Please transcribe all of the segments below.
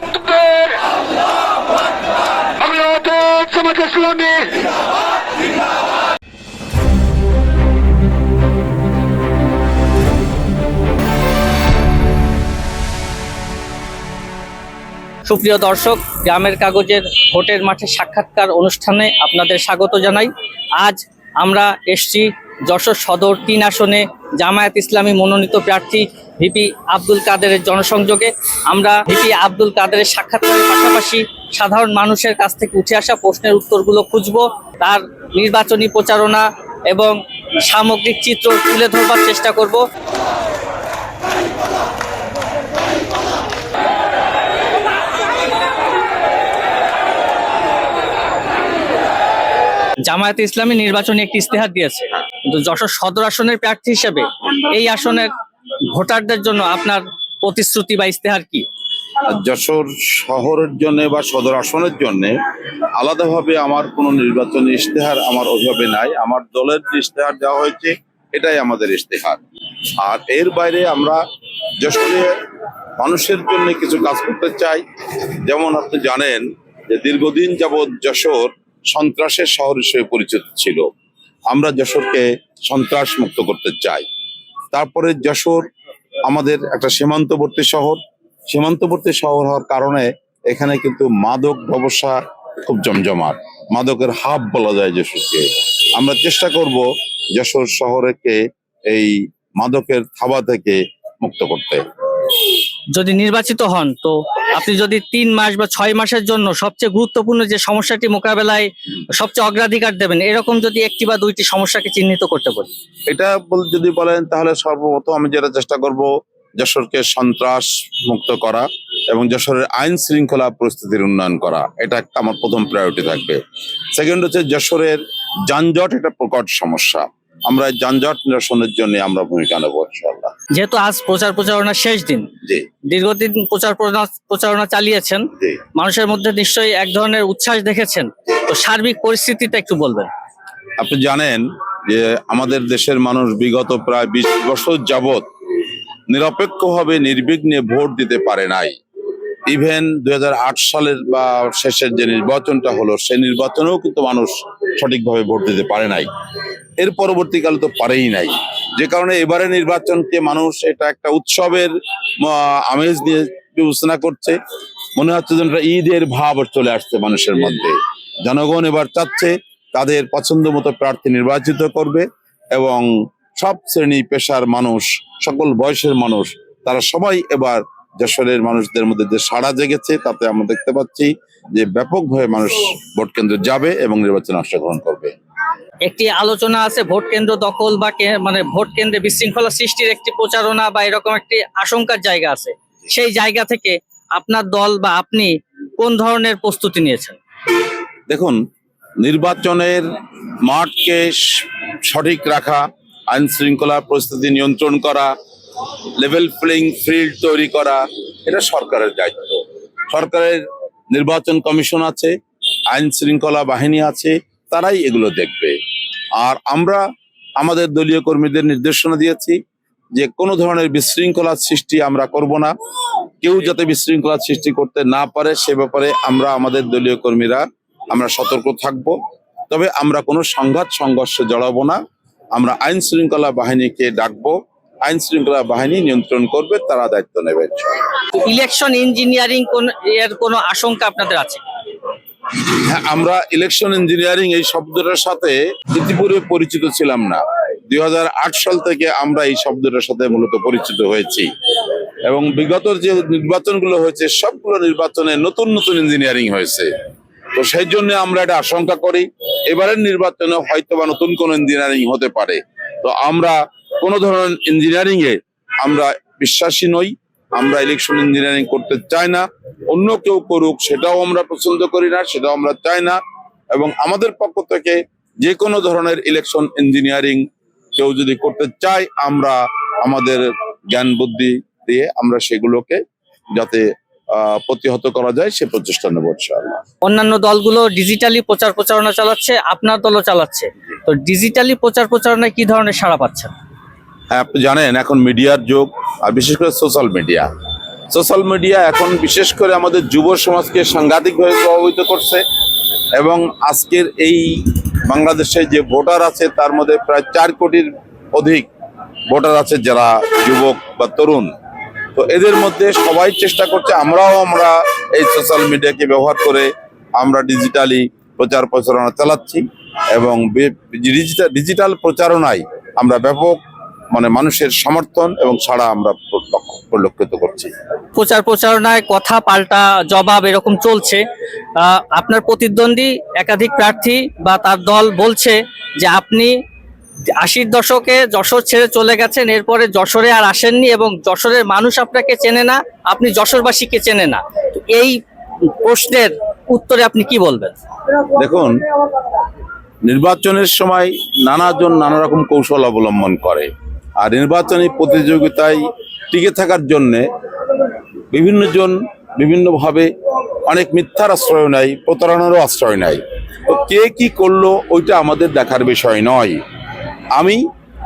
আকবার, বাংলাদেশ জামাত ইসলামী। সুপ্রিয় দর্শক, গ্রামের কাগজের ভোটের মাঠে সাক্ষাৎকার অনুষ্ঠানে আপনাদের স্বাগত জানাই। আজ আমরা এসছি যশোর সদর ৩ আসনে জামায়াত ইসলামী মনোনীত প্রার্থী ভিপি আব্দুল কাদেরের জনসংযোগে। আমরা ভিপি আব্দুল কাদেরের সাক্ষাৎকারের পাশাপাশি সাধারণ মানুষের কাছ থেকে উঠে আসা প্রশ্নের উত্তরগুলো খুঁজব, তার নির্বাচনী প্রচারণা এবং সামগ্রিক চিত্র তুলে ধরবার চেষ্টা করব। জামায়াতে ইসলামী নির্বাচনে একটি ইস্তেহার দিয়েছে, কিন্তু যশোর সদর আসনের প্রার্থী হিসেবে এই আসনের ভোটারদের জন্য আপনার প্রতিশ্রুতি বা ইস্তেহার কি? যশোর শহরের জন্য বা সদর আসনের জন্য আলাদাভাবে আমার কোনো নির্বাচনী ইশতেহার আমার ওইভাবে নাই। আমার দলের যে ইশতেহার দেওয়া হয়েছে এটাই আমাদের ইশতেহার। আর এর বাইরে আমরা যশোরের মানুষের জন্য কিছু কাজ করতে চাই। যেমন আপনি জানেন যে দীর্ঘদিন যাবৎ যশোর সন্ত্রাসের শহর হিসেবে পরিচিত ছিল। আমরা যশোরকে সন্ত্রাস মুক্ত করতে চাই। তারপরে যশোর আমাদের একটা সীমান্তবর্তী শহর। সীমান্তবর্তী শহর হওয়ার কারণে এখানে কিন্তু মাদক ব্যবসা খুব জমজমাট, মাদকের হাব বলা যায় যশোরকে। আমরা চেষ্টা করব যশোর শহরকে এই মাদকের থাবা থেকে মুক্ত করতে। যদি নির্বাচিত হন, তো আপনি যদি 3 মাস বা 6 মাসের জন্য সবচেয়ে গুরুত্বপূর্ণ যে সমস্যাটি মোকাবেলায় সবচেয়ে অগ্রাধিকার দেবেন, এরকম যদি 1টি বা 2টি সমস্যাকে চিহ্নিত করতে বলি? এটা যদি বলেন তাহলে সর্বপ্রথম আমি যেটা চেষ্টা করব যশোরকে সন্ত্রাস মুক্ত করা এবং যশোরের আইন শৃঙ্খলা পরিস্থিতির উন্নয়ন করা। এটা একটা আমার প্রথম প্রায়োরিটি থাকবে। সেকেন্ড হচ্ছে যশোরের যানজট, এটা প্রকট সমস্যা। আমরা যানজট নিরসনের জন্য আমরা ভূমিকা নেব ইনশাআল্লাহ। যেহেতু আজ প্রচারণার শেষ দিন, জি, দীর্ঘদিন প্রচারণা চালিয়েছেন, জি। মানুষের মধ্যে নিশ্চয়ই এক ধরনের উচ্ছ্বাস দেখেছেন, তো সার্বিক পরিস্থিতিটা একটু বলবেন? আপনি জানেন যে আমাদের দেশের মানুষ বিগত প্রায় 20 বছর যাবৎ নিরপেক্ষভাবে নির্বিঘ্নে ভোট দিতে পারে নাই। ইভেন 2008 সালের বা শেষের যে নির্বাচনটা হলো, সেই নির্বাচনেও কিন্তু মানুষ সঠিকভাবে ভোট দিতে পারে নাই। এর পরবর্তীকালে তো পারেই নাই, যে কারণে এবারে নির্বাচনকে মানুষ এটা একটা উৎসবের আমেজ নিয়ে বিবেচনা করছে। মনে হচ্ছে যেন ঈদের ভাব চলে আসছে মানুষের মধ্যে। জনগণ এবার চাচ্ছে তাদের পছন্দ মতো প্রার্থী নির্বাচিত করবে এবং সব শ্রেণী পেশার মানুষ, সকল বয়সের মানুষ, তারা সবাই এবার যশোরের মানুষদের মধ্যে যে সাড়া জেগেছে, তাতে আমরা দেখতে পাচ্ছি যে ব্যাপকভাবে মানুষ ভোট কেন্দ্রে যাবে এবং নির্বাচনে অংশগ্রহণ করবে। একটি আলোচনা আছে ভোট কেন্দ্র দখল বা মানে ভোট কেন্দ্রে বিশৃঙ্খলা সৃষ্টির একটি প্রচারণা বা এরকম একটি আশঙ্কার জায়গা আছে। সেই জায়গা থেকে আপনার দল বা আপনি কোন ধরনের প্রস্তুতি নিয়েছেন? দেখুন, নির্বাচনের মাঠকে সঠিক রাখা, আইন শৃঙ্খলা পরিস্থিতি নিয়ন্ত্রণ করা, লেভেল প্লেইং ফিল্ড তৈরি করা, এটা সরকারের দায়িত্ব। সরকারের নির্বাচন কমিশন আছে, আইন শৃঙ্খলা বাহিনী আছে, তারাই এগুলো দেখবে। আর আমরা আমাদের দলীয় কর্মীদের নির্দেশনা দিয়েছি যে কোনো ধরনের বিশৃঙ্খলা সৃষ্টি আমরা করব না। কেউ যাতে বিশৃঙ্খলা সৃষ্টি করতে না পারে সে ব্যাপারে আমরা আমাদের দলীয় কর্মীরা আমরা সতর্ক থাকব। তবে আমরা কোনো সংঘর্ষে জড়াবো না। আমরা আইন শৃঙ্খলা বাহিনীকে ডাকবো, আইন শৃঙ্খলা বাহিনী নিয়ন্ত্রণ করবে, তারা দায়িত্ব নেবে। ইলেকশন ইঞ্জিনিয়ারিং এর কোনো আশঙ্কা আপনাদের আছে? হ্যাঁ, আমরা ইলেকশন ইঞ্জিনিয়ারিং এই শব্দটার সাথে ইতিপূর্বে পরিচিত ছিলাম না। 2008 সাল থেকে আমরা এই শব্দটার সাথে মূলত পরিচিত হয়েছি এবং বিগত যে নির্বাচনগুলো হয়েছে সবগুলো নির্বাচনে নতুন নতুন ইঞ্জিনিয়ারিং হয়েছে। তো সেই জন্য আমরা এটা আশঙ্কা করি এবারের নির্বাচনে হয়তো বা নতুন কোন ইঞ্জিনিয়ারিং হতে পারে। তো আমরা কোনো ধরনের ইঞ্জিনিয়ারিং এ আমরা বিশ্বাসী নই। আমরা ইলেকশন ইঞ্জিনিয়ারিং করতে চাই না। অন্য কেউ করুক সেটাও আমরা পছন্দ করি না, সেটাও আমরা চাই না। এবং আমাদের পক্ষ থেকে যে কোনো ধরনের ইলেকশন ইঞ্জিনিয়ারিং কেউ যদি করতে চায়, আমরা আমাদের জ্ঞান বুদ্ধি দিয়ে আমরা সেগুলোকে যাতে প্রতিহত করা যায় সে প্রচেষ্টা নেব ইনশাআল্লাহ। অন্যান্য দলগুলো ডিজিটালি প্রচারণা চালাচ্ছে, আপনার দলও চালাচ্ছে, তো ডিজিটালি প্রচারণায় কি ধরনের সাড়া পাচ্ছেন? হ্যাঁ, আপনি জানেন এখন মিডিয়ার যুগ, আর বিশেষ করে সোশ্যাল মিডিয়া। সোশ্যাল মিডিয়া এখন বিশেষ করে আমাদের যুব সমাজকে সাংঘাতিকভাবে প্রভাবিত করছে এবং আজকের এই বাংলাদেশে যে ভোটার আছে তার মধ্যে প্রায় 4 কোটির অধিক ভোটার আছে যারা যুবক বা তরুণ। তো এদের মধ্যে সবাই চেষ্টা করছে, আমরা এই সোশ্যাল মিডিয়াকে ব্যবহার করে আমরা ডিজিটালি প্রচার প্রচারণা চালাচ্ছি এবং ডিজিটাল প্রচারণায় আমরা ব্যাপক মানুষের সমর্থন এবং সাড়া আমরা পরিলক্ষিত করছি। প্রচার প্রচারণায় কথা পাল্টা জবাব এরকম চলছে। আপনার প্রতিদ্বন্দ্বী একাধিক প্রার্থী বা তার দল বলছে যে আপনি 80-র দশকে যশোর ছেড়ে চলে গেছেন, এরপরে যশোরে আর আসেননি এবং যশোরের মানুষ আপনাকে চেনে না, আপনি যশোরবাসীকে চেনে না। এই প্রশ্নের উত্তরে আপনি কি বলবেন? দেখুন, নির্বাচনের সময় নানাজন নানা রকম কৌশল অবলম্বন করে, আর নির্বাচনী প্রতিযোগিতায় টিকে থাকার জন্যে বিভিন্ন জন বিভিন্নভাবে অনেক মিথ্যার আশ্রয় নেয়, প্রতারণারও আশ্রয় নেয়। তো কে কি করলো ওইটা আমাদের দেখার বিষয় নয়। আমি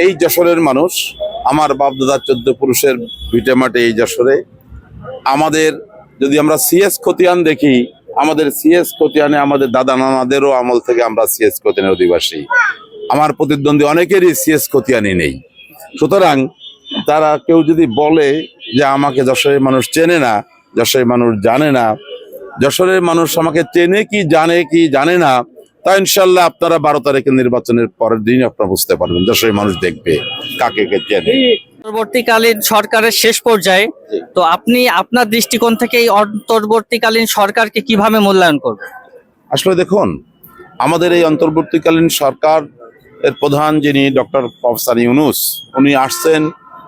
এই যশোরের মানুষ, আমার বাপদাদা 14 পুরুষের ভিটে মাটি এই যশোরে। আমাদের যদি আমরা সিএস খতিয়ান দেখি, আমাদের সিএস খতিয়ানে আমাদের দাদা নানাদেরও আমল থেকে আমরা সিএস খতিয়ানের অধিবাসী। আমার প্রতিদ্বন্দ্বী অনেকেরই সিএস খতিয়ানই নেই। সুতরাং তারা কেউ যদি বলে যে আমাকে যশোরের মানুষ চেনে না, যশোরের মানুষ জানে না, যশোরের মানুষ আমাকে চেনে কি জানে না, তা ইনশাল্লাহ আপনারা 12 তারিখে নির্বাচনের পরের দিন আপনারা বুঝতে পারবেন, যশোরের মানুষ দেখবে কাকে কে চেনে। অন্তর্বর্তীকালীন সরকারের শেষ পর্যায়ে তো আপনি আপনার দৃষ্টিকোণ থেকে এই অন্তর্বর্তীকালীন সরকারকে কিভাবে মূল্যায়ন করবেন? আসলে দেখুন, আমাদের এই অন্তর্বর্তীকালীন সরকার এর প্রধান যিনি ডক্টর প্রফেসর ইউনূস, উনি আসছেন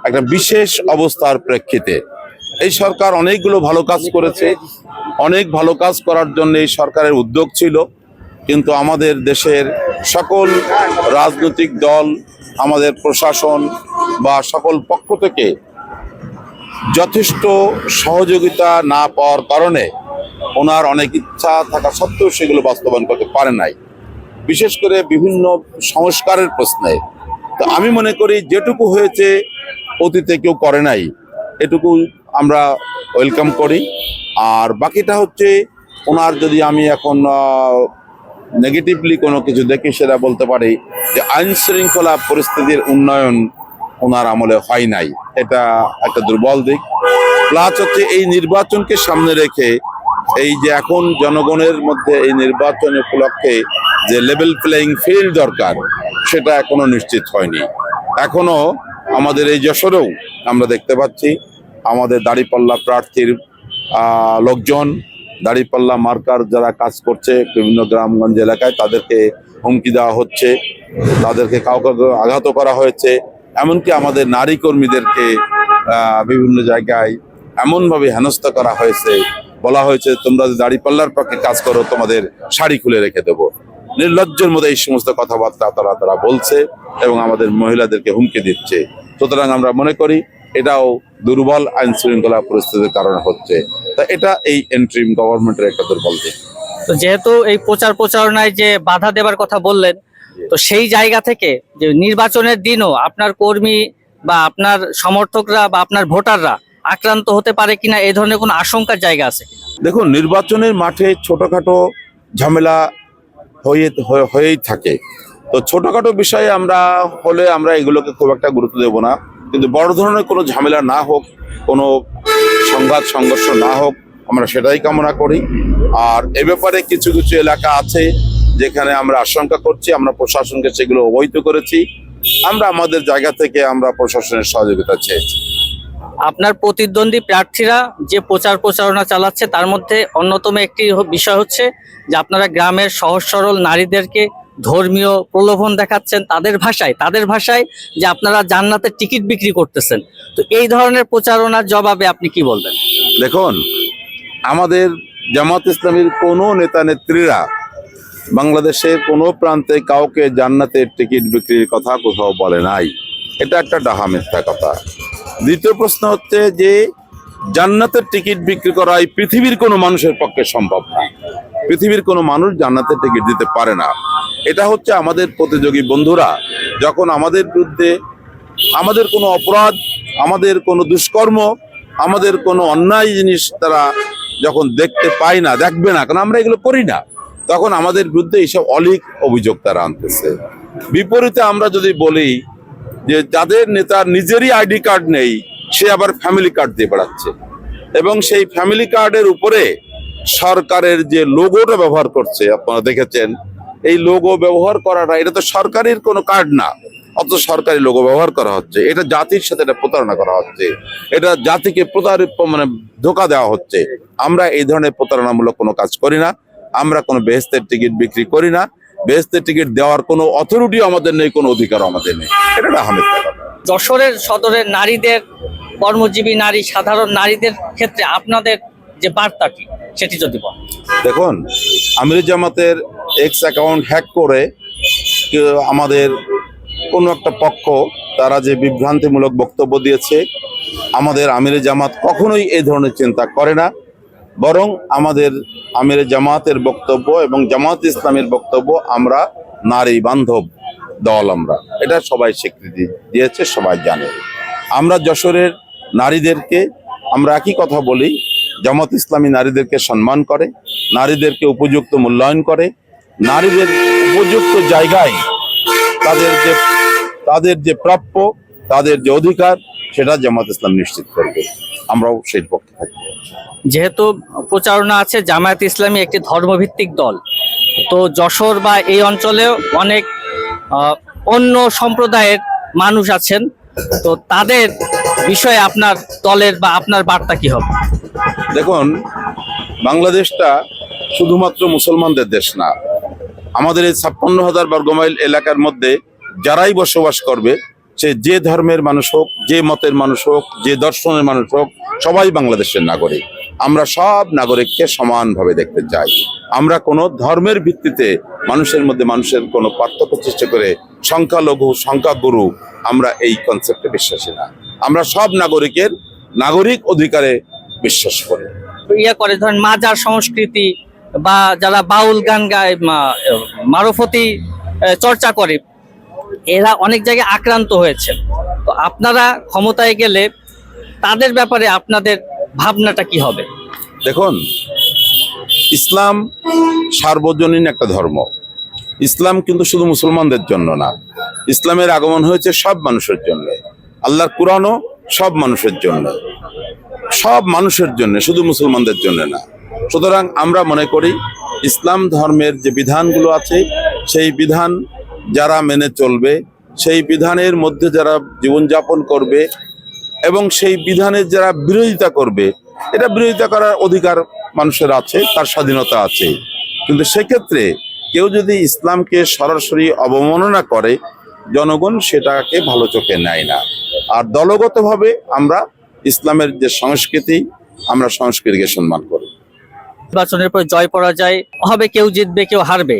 একটা বিশেষ অবস্থার প্রেক্ষিতে। এই সরকার অনেকগুলো ভালো কাজ করেছে, অনেক ভালো কাজ করার জন্য এই সরকারের উদ্যোগ ছিল, কিন্তু আমাদের দেশের সকল রাজনৈতিক দল, আমাদের প্রশাসন বা সকল পক্ষ থেকে যথেষ্ট সহযোগিতা না পাওয়ার কারণে ওনার অনেক ইচ্ছা থাকা সত্ত্বেও সেগুলো বাস্তবায়ন করতে পারে নাই, বিশেষ করে বিভিন্ন সংস্কারের প্রশ্নে। তো আমি মনে করি যেটুকু হয়েছে অতীতে কেউ করে নাই, এটুকু আমরা ওয়েলকাম করি। আর বাকিটা হচ্ছে ওনার যদি আমি এখন নেগেটিভলি কোনো কিছু দেখি, সেটা বলতে পারি যে আইন শৃঙ্খলা পরিস্থিতির উন্নয়ন ওনার আমলে হয় নাই, এটা একটা দুর্বল দিক। প্লাস হচ্ছে এই নির্বাচনকে সামনে রেখে এই যে এখন জনগণের মধ্যে এই নির্বাচন উপলক্ষে যে লেভেল প্লেয়িং ফিল্ড দরকার, সেটা এখনো নিশ্চিত হয়নি। এখনো আমাদের এই যশোরেও আমরা দেখতে পাচ্ছি আমাদের দাঁড়িপাল্লা প্রার্থীর লোকজন, দাঁড়িপাল্লা মার্কার যারা কাজ করছে বিভিন্ন গ্রামগঞ্জ এলাকায়, তাদেরকে হুমকি দেওয়া হচ্ছে, তাদেরকে কাউকে আঘাত করা হয়েছে, এমনকি আমাদের নারী কর্মীদেরকে বিভিন্ন জায়গায় এমনভাবে হেনস্থা করা হয়েছে, বলা হয়েছে তোমরা যদি দাঁড়িপাল্লার পক্ষে কাজ করো তোমাদের শাড়ি খুলে রেখে দেবো। নির্লজ্জের মধ্যে এই সমস্ত কথাবার্তা তারা বলছে এবং আমাদের মহিলাদেরকে হুমকি দিচ্ছে। সুতরাং আমরা মনে করি এটাও দুর্বল আইন শৃঙ্খলা পরিস্থিতির কারণে হচ্ছে। তা এটা এই এন্ট্রিম গভর্নমেন্টের একটা দুর্বল দিক। তো যেহেতু এই প্রচার প্রচারণায় যে বাধা দেবার কথা বললেন, তো সেই জায়গা থেকে যে নির্বাচনের দিনও আপনার কর্মী বা আপনার সমর্থকরা বা আপনার ভোটাররা আক্রান্ত হতে পারে কিনা, এই ধরনের কোনো আশঙ্কার জায়গা আছে কিনা? দেখুন, নির্বাচনের মাঠে ছোটখাটো ঝামেলা হয়েই থাকে। তো ছোটখাটো বিষয়ে আমরা এগুলোকে খুব একটা গুরুত্ব দেব না, কিন্তু বড় ধরনের কোনো ঝামেলা না হোক, কোনো সংঘাত সংঘর্ষ না হোক, আমরা সেটাই কামনা করি। আর এ ব্যাপারে কিছু কিছু এলাকা আছে যেখানে আমরা আশঙ্কা করছি, আমরা প্রশাসনকে সেগুলো অবহিত করেছি। আমরা আমাদের জায়গা থেকে আমরা প্রশাসনের সহযোগিতা চেয়েছি। আপনার প্রতিদ্বন্দ্বী প্রার্থীরা যে প্রচার প্রচারণা চালাচ্ছে তার মধ্যে অন্যতম একটি বিষয় হচ্ছে যে আপনারা গ্রামের সহজ সরল নারীদেরকে ধর্মীয় প্রলোভন দেখাচ্ছেন, তাদের ভাষায় যে আপনারা জান্নাতের টিকিট বিক্রি করতেছেন। তো এই ধরনের প্রচারণার জবাবে আপনি কি বলবেন? দেখুন, আমাদের জামাত ইসলামীর কোনো নেতা নেত্রীরা বাংলাদেশের কোনো প্রান্তে কাউকে জান্নাতের টিকিট বিক্রির কথা কোথাও বলে নাই। এটা একটা ডাহা মিথ্যা কথা। দ্বিতীয় প্রশ্ন হচ্ছে যে জান্নাতের টিকিট বিক্রি করা এই পৃথিবীর কোনো মানুষের পক্ষে সম্ভব না। পৃথিবীর কোনো মানুষ জান্নাতের টিকিট দিতে পারে না। এটা হচ্ছে আমাদের প্রতিযোগী বন্ধুরা যখন আমাদের বিরুদ্ধে আমাদের কোনো অপরাধ, আমাদের কোনো দুষ্কর্ম আমাদের কোনো অন্যায় জিনিস তারা যখন দেখতে পায় না, দেখবে না, কারণ আমরা এগুলো করি না, তখন আমাদের বিরুদ্ধে এইসব অলীক অভিযোগ তারা আনতেছে। বিপরীতে আমরা যদি বলি যে যাদের নেতার নিজেরই আইডি কার্ড নেই, সে আবার ফ্যামিলি কার্ড দিয়ে বেড়াচ্ছে, এবং সেই ফ্যামিলি কার্ডের উপরে সরকারের যে লোগোটা ব্যবহার করছে, আপনারা দেখেছেন, এই লোগো ব্যবহার করাটা, এটা তো সরকারের কোনো কার্ড না, অত সরকারি লোগো ব্যবহার করা হচ্ছে। এটা জাতির সাথে এটা প্রতারণা করা হচ্ছে, এটা জাতিকে ধোঁকা দেওয়া হচ্ছে। আমরা এই ধরনের প্রতারণামূলক কোনো কাজ করি না, আমরা কোনো বেহেশতের টিকিট বিক্রি করি না, বেহেশতের টিকিট দেওয়ার কোনো অথরিটি আমাদের নেই, কোনো অধিকার আমাদের নেই। এটা আহমেদ কথা। যশোরের সদরের নারীদের, কর্মজীবী নারী, সাধারণ নারীদের ক্ষেত্রে আপনাদের যে বার্তাটি সেটি যদি বলেন। দেখুন, আমির জামাতের এক্স অ্যাকাউন্ট হ্যাক করে আমাদের কোনো একটা পক্ষ তারা যে বিভ্রান্তিমূলক বক্তব্য দিয়েছে, আমাদের আমির জামাত কখনোই এই ধরনের চিন্তা করে না, বরং আমাদের আমির জামাতের বক্তব্য এবং জামাত ইসলামের বক্তব্য, আমরা নারী বান্ধব দল, আমরা এটা সবাই স্বীকৃতি দিয়েছে, সবাই জানে। আমরা যশোরের নারীদেরকে আমরা একই কথা বলি, জামাত ইসলামী নারীদেরকে সম্মান করে, নারীদেরকে উপযুক্ত মূল্যায়ন করে, নারীদের উপযুক্ত জায়গায় তাদের যে প্রাপ্য, তাদের যে অধিকার, সেটা জামাত ইসলাম নিশ্চিত করবে, আমরাও সেই পক্ষে থাকবো। যেহেতু প্রচারণা আছে জামায়াত ইসলামী একটি ধর্মভিত্তিক দল, তো যশোর বা এই অঞ্চলেও অনেক অন্য সম্প্রদায়ের মানুষ আছেন, তো তাদের বিষয়ে আপনার দলের বা আপনার বার্তা কি হবে? দেখুন, বাংলাদেশটা শুধুমাত্র মুসলমানদের দেশ না। আমাদের এই 56,000 বর্গমাইল এলাকার মধ্যে যারাই বসবাস করবে, সে যে ধর্মের মানুষ হোক, যে মতের মানুষ হোক, যে দর্শনের মানুষ হোক, সবাই বাংলাদেশের নাগরিক। আমরা সব নাগরিককে সমানভাবে দেখতে চাই। আমরা কোনো ধর্মের ভিত্তিতে মানুষের মধ্যে মানুষের কোনো পার্থক্য সৃষ্টি করে সংখ্যালঘু সংখ্যাগুরু, আমরা এই কনসেপ্টে বিশ্বাসী না। আমরা সব নাগরিকের নাগরিক অধিকারে বিশ্বাস করি। করে ধরেন মাজার সংস্কৃতি বা যারা বাউল গান গায়, মারফতি চর্চা করে, এরা অনেক জায়গায় আক্রান্ত হয়েছে। তো আপনারা ক্ষমতায় গেলে তাদের ব্যাপারে আপনাদের ভাবনাটা কি হবে? দেখুন, ইসলাম সার্বজনীন একটা ধর্ম। ইসলাম কিন্তু শুধু মুসলমানদের জন্য না, ইসলামের আগমন হয়েছে সব মানুষের জন্য। আল্লাহর কুরআনও সব মানুষের জন্য, সব মানুষের জন্য, শুধু মুসলমানদের জন্য না। সুতরাং আমরা মনে করি ইসলাম ধর্মের যে বিধানগুলো আছে, সেই বিধান যারা মেনে চলবে, সেই বিধানের মধ্যে যারা জীবনযাপন করবে এবং সেই বিধানের যারা বিরোধিতা করবে, এটা বিরোধিতা করার অধিকার মানুষের আছে, তার স্বাধীনতা আছে। কিন্তু সেক্ষেত্রে কেউ যদি ইসলামকে সরাসরি অবমাননা করে, জনগণ সেটাকে ভালো চোখে নেয় না। আর দলগতভাবে আমরা ইসলামের যে সংস্কৃতি, আমরা সংস্কৃতিকে সম্মান করি। নির্বাচনের পর জয় পরাজয় হবে, কেউ জিতবে কেউ হারবে,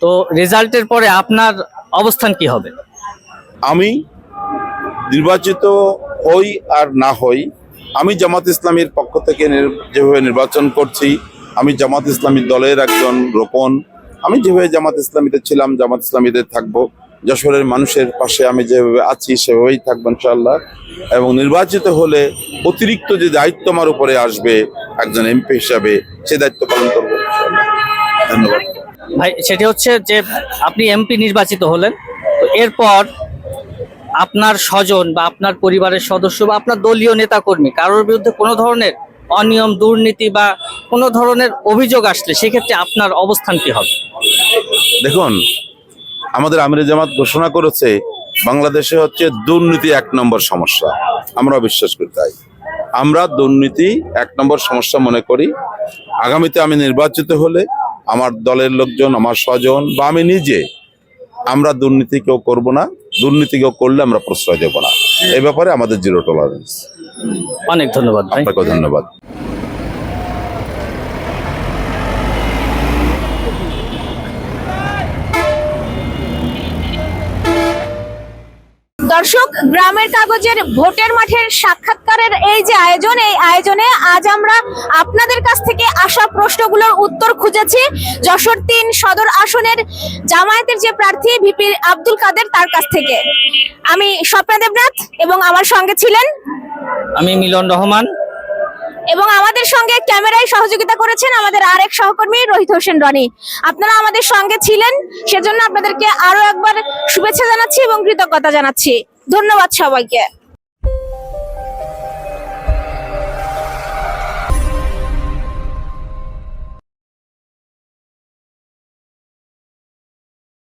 তো রেজাল্টের পরে আপনার অবস্থান কি হবে? আমি নির্বাচিত হই আর না হই, আমি জামাত ইসলামীর পক্ষ থেকে যেভাবে নির্বাচন করছি, আমি জামাত ইসলামী দলের একজন রোপণ। আমি যেভাবে জামাত ইসলামীতে ছিলাম, জামাত ইসলামীতে থাকবো। যশোরের মানুষের পাশে আমি যেভাবে আছি সেভাবেই থাকবো ইনশাআল্লাহ। এবং নির্বাচিত হলে অতিরিক্ত যে দায়িত্ব আমার উপরে আসবে একজন এমপি হিসাবে, সেই দায়িত্ব পালন করবো ইনশাআল্লাহ। ধন্যবাদ ভাই। সেটি হচ্ছে যে আপনি এমপি নির্বাচিত হলেন, তো এরপর আপনার স্বজন বা আপনার পরিবারের সদস্য বা আপনার দলীয় নেতাকর্মী কারোর বিরুদ্ধে কোনো ধরনের অনিয়ম, দুর্নীতি বা কোনো ধরনের অভিযোগ আসলে সেক্ষেত্রে আপনার অবস্থান কি হবে? দেখুন, আমাদের আমিরে জামাত ঘোষণা করেছে বাংলাদেশে হচ্ছে দুর্নীতি 1 নম্বর সমস্যা। আমরা বিশ্বাস করি, তাই আমরা দুর্নীতি 1 নম্বর সমস্যা মনে করি। আগামীতে আমি নির্বাচিত হলে আমার দলের লোকজন, আমার স্বজন বা আমি নিজে, আমরা দুর্নীতি কেউ করবো না। দুর্নীতি কেউ করলে আমরা প্রশ্রয় দেব না। এই ব্যাপারে আমাদের জিরো টলারেন্স। অনেক ধন্যবাদ ভাই। আপনাকে ধন্যবাদ। দর্শক, গ্রামের কাগজের ভোটের মাঠের সাক্ষাৎকারের এই যে আয়োজন, এই আয়োজনে আজ আমরা আপনাদের কাছ থেকে আসা প্রশ্নগুলোর উত্তর খুঁজেছি যশোর 3 সদর আসনের জামায়াতের যে প্রার্থী ভিপি আব্দুল কাদের, তার কাছ থেকে। আমি স্বপ্না দেবনাথ এবং আমার সঙ্গে ছিলেন আমি মিলন রহমান। এবং আমাদের সঙ্গে ক্যামেরায় সহযোগিতা করেছেন আমাদের আরেক সহকর্মী রোহিত হোসেন রনি। আপনারা আমাদের সঙ্গে ছিলেন, সেজন্য আপনাদেরকে আরো একবার শুভেচ্ছা জানাচ্ছি এবং কৃতজ্ঞতা জানাচ্ছি। ধন্যবাদ সবাইকে।